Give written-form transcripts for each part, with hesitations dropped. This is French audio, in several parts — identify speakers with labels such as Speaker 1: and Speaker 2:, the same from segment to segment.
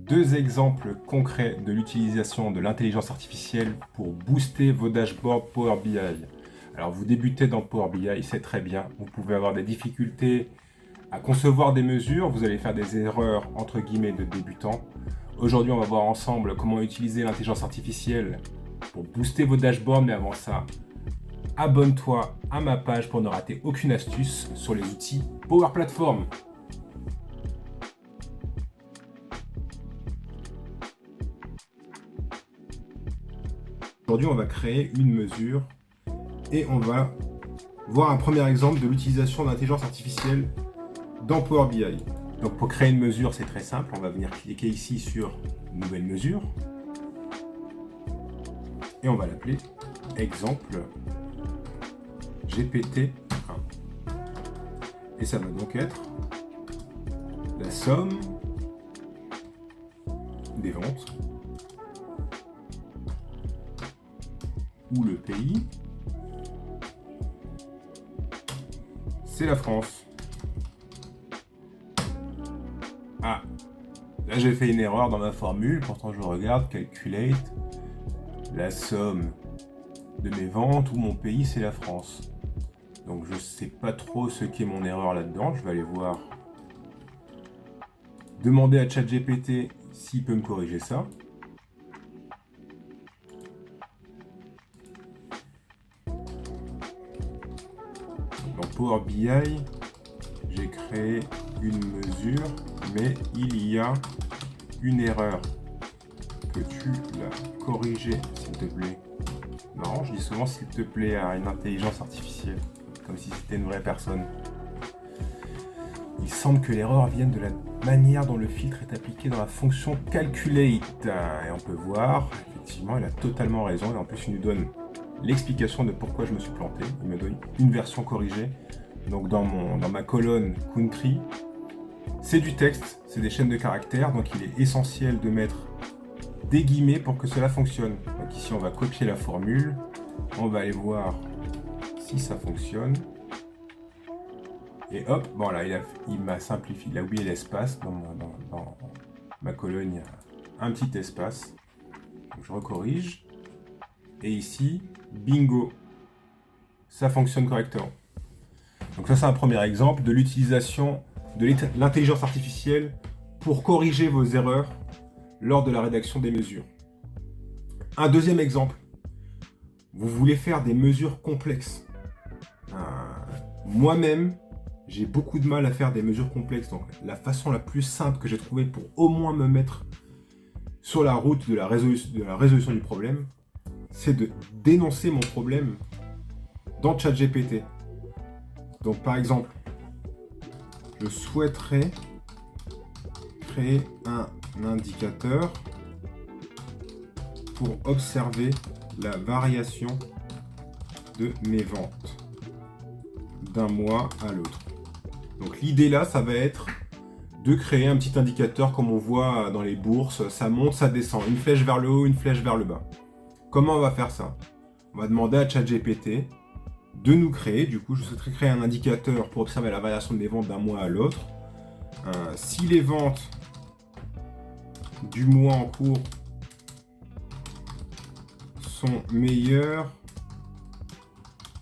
Speaker 1: deux exemples concrets de l'utilisation de l'intelligence artificielle pour booster vos dashboards Power BI. Alors vous débutez dans Power BI, c'est très bien, vous pouvez avoir des difficultés à concevoir des mesures, vous allez faire des erreurs entre guillemets de débutant. Aujourd'hui on va voir ensemble comment utiliser l'intelligence artificielle pour booster vos dashboards, mais avant ça, abonne-toi à ma page pour ne rater aucune astuce sur les outils Power Platform. Aujourd'hui, on va créer une mesure et on va voir un premier exemple de l'utilisation de l'intelligence artificielle dans Power BI. Donc pour créer une mesure, c'est très simple. On va venir cliquer ici sur Nouvelle mesure et on va l'appeler exemple GPT-1. Et ça va donc être la somme des ventes ou le pays, c'est la France. Ah, là j'ai fait une erreur dans ma formule, pourtant je regarde, calculate, la somme de mes ventes ou mon pays c'est la France. Donc je sais pas trop ce qu'est mon erreur là-dedans, je vais aller voir. Demander à ChatGPT s'il peut me corriger ça. Dans Power BI, j'ai créé une mesure, mais il y a une erreur. Peux-tu la corriger, s'il te plaît? Non, je dis souvent s'il te plaît à une intelligence artificielle, comme si c'était une vraie personne. Il semble que l'erreur vienne de la manière dont le filtre est appliqué dans la fonction calculate. Et on peut voir, effectivement, il a totalement raison. Et en plus, il nous donne l'explication de pourquoi je me suis planté. Il me donne une version corrigée. Donc dans ma colonne country, c'est du texte, c'est des chaînes de caractères. Donc il est essentiel de mettre des guillemets pour que cela fonctionne. Donc ici, on va copier la formule. On va aller voir si ça fonctionne. Et hop, bon là, il m'a simplifié, il a oublié l'espace. Dans ma colonne, il y a un petit espace. Donc je recorrige. Et ici, bingo, ça fonctionne correctement. Donc ça, c'est un premier exemple de l'utilisation de l'intelligence artificielle pour corriger vos erreurs lors de la rédaction des mesures. Un deuxième exemple, vous voulez faire des mesures complexes. Moi-même, j'ai beaucoup de mal à faire des mesures complexes. Donc la façon la plus simple que j'ai trouvée pour au moins me mettre sur la route de la résolution du problème, c'est de dénoncer mon problème dans ChatGPT. Donc par exemple, je souhaiterais créer un indicateur pour observer la variation de mes ventes d'un mois à l'autre. Donc l'idée là, ça va être de créer un petit indicateur comme on voit dans les bourses, ça monte, ça descend, une flèche vers le haut, une flèche vers le bas. Comment on va faire ça? On va demander à ChatGPT de nous créer, du coup je souhaiterais créer un indicateur pour observer la variation des ventes d'un mois à l'autre. Si les ventes du mois en cours sont meilleures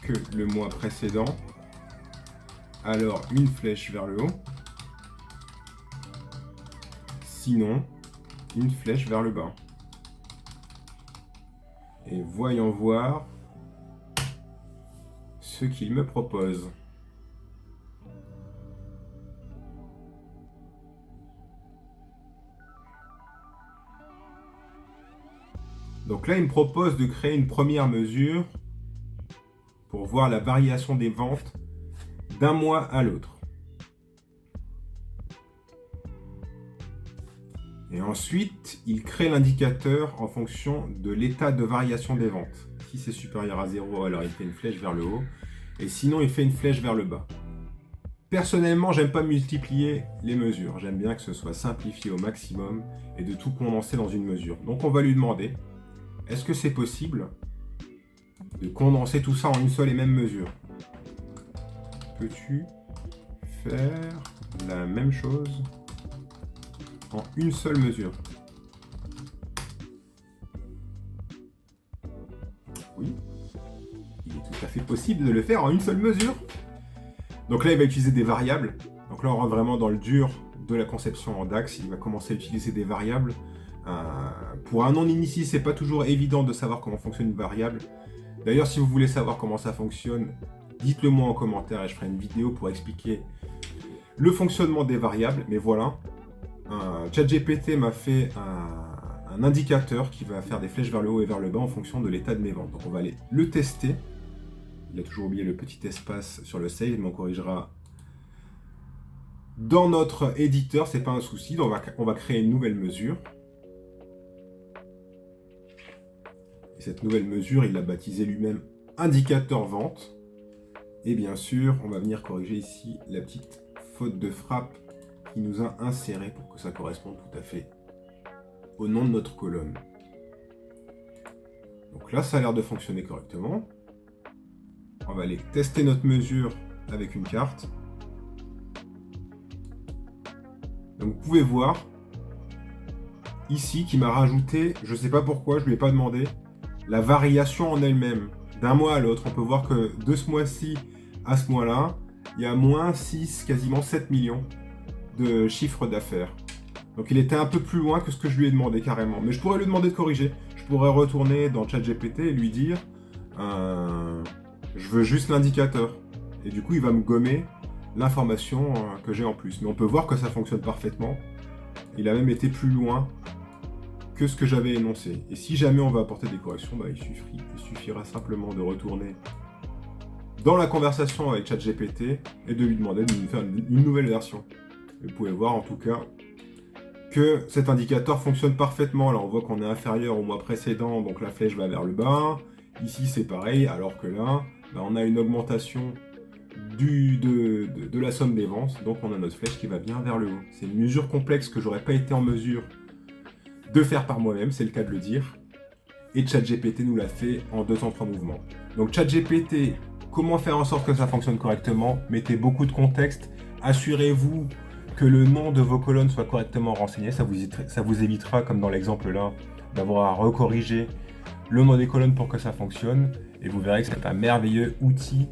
Speaker 1: que le mois précédent, alors une flèche vers le haut, sinon une flèche vers le bas. Et voyons voir ce qu'il me propose. Donc là, il me propose de créer une première mesure pour voir la variation des ventes d'un mois à l'autre. Et ensuite, il crée l'indicateur en fonction de l'état de variation des ventes. Si c'est supérieur à 0, alors il fait une flèche vers le haut. Et sinon, il fait une flèche vers le bas. Personnellement, j'aime pas multiplier les mesures. J'aime bien que ce soit simplifié au maximum et de tout condenser dans une mesure. Donc on va lui demander, est-ce que c'est possible de condenser tout ça en une seule et même mesure? Peux-tu faire la même chose en une seule mesure. Oui, il est tout à fait possible de le faire en une seule mesure. Donc là, il va utiliser des variables. Donc là, on rentre vraiment dans le dur de la conception en DAX. Il va commencer à utiliser des variables. Pour un non-initié, c'est pas toujours évident de savoir comment fonctionne une variable. D'ailleurs, si vous voulez savoir comment ça fonctionne, dites-le moi en commentaire et je ferai une vidéo pour expliquer le fonctionnement des variables. Mais voilà, ChatGPT m'a fait un indicateur qui va faire des flèches vers le haut et vers le bas en fonction de l'état de mes ventes. Donc on va aller le tester. Il a toujours oublié le petit espace sur le save, mais on corrigera dans notre éditeur, c'est pas un souci. Donc on va créer une nouvelle mesure. Et cette nouvelle mesure, il l'a baptisée lui-même indicateur vente. Et bien sûr, on va venir corriger ici la petite faute de frappe qui nous a inséré pour que ça corresponde tout à fait au nom de notre colonne. Donc là, ça a l'air de fonctionner correctement. On va aller tester notre mesure avec une carte. Donc vous pouvez voir ici qu'il m'a rajouté, je ne sais pas pourquoi, je ne lui ai pas demandé, la variation en elle-même d'un mois à l'autre. On peut voir que de ce mois-ci à ce mois-là, il y a moins 6, quasiment 7 millions de chiffre d'affaires. Donc il était un peu plus loin que ce que je lui ai demandé carrément. Mais je pourrais lui demander de corriger. Je pourrais retourner dans ChatGPT et lui dire je veux juste l'indicateur. Et du coup, il va me gommer l'information que j'ai en plus. Mais on peut voir que ça fonctionne parfaitement. Il a même été plus loin que ce que j'avais énoncé. Et si jamais on va apporter des corrections, bah, il suffira simplement de retourner dans la conversation avec ChatGPT et de lui demander de nous faire une nouvelle version. Et vous pouvez voir en tout cas que cet indicateur fonctionne parfaitement. Là, on voit qu'on est inférieur au mois précédent, donc la flèche va vers le bas. Ici, c'est pareil, alors que là, bah, on a une augmentation de la somme des ventes, donc on a notre flèche qui va bien vers le haut. C'est une mesure complexe que j'aurais pas été en mesure de faire par moi-même, c'est le cas de le dire. Et ChatGPT nous l'a fait en 2 temps 3 mouvements. Donc ChatGPT, comment faire en sorte que ça fonctionne correctement? Mettez beaucoup de contexte, assurez-vous que le nom de vos colonnes soit correctement renseigné, ça vous évitera, comme dans l'exemple là, d'avoir à recorriger le nom des colonnes pour que ça fonctionne, et vous verrez que c'est un merveilleux outil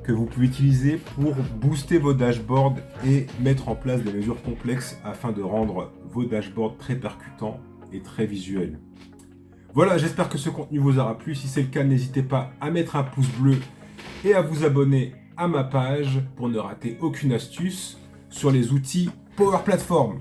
Speaker 1: que vous pouvez utiliser pour booster vos dashboards et mettre en place des mesures complexes afin de rendre vos dashboards très percutants et très visuels. Voilà, j'espère que ce contenu vous aura plu. Si c'est le cas, n'hésitez pas à mettre un pouce bleu et à vous abonner à ma page pour ne rater aucune astuce sur les outils Power Platform.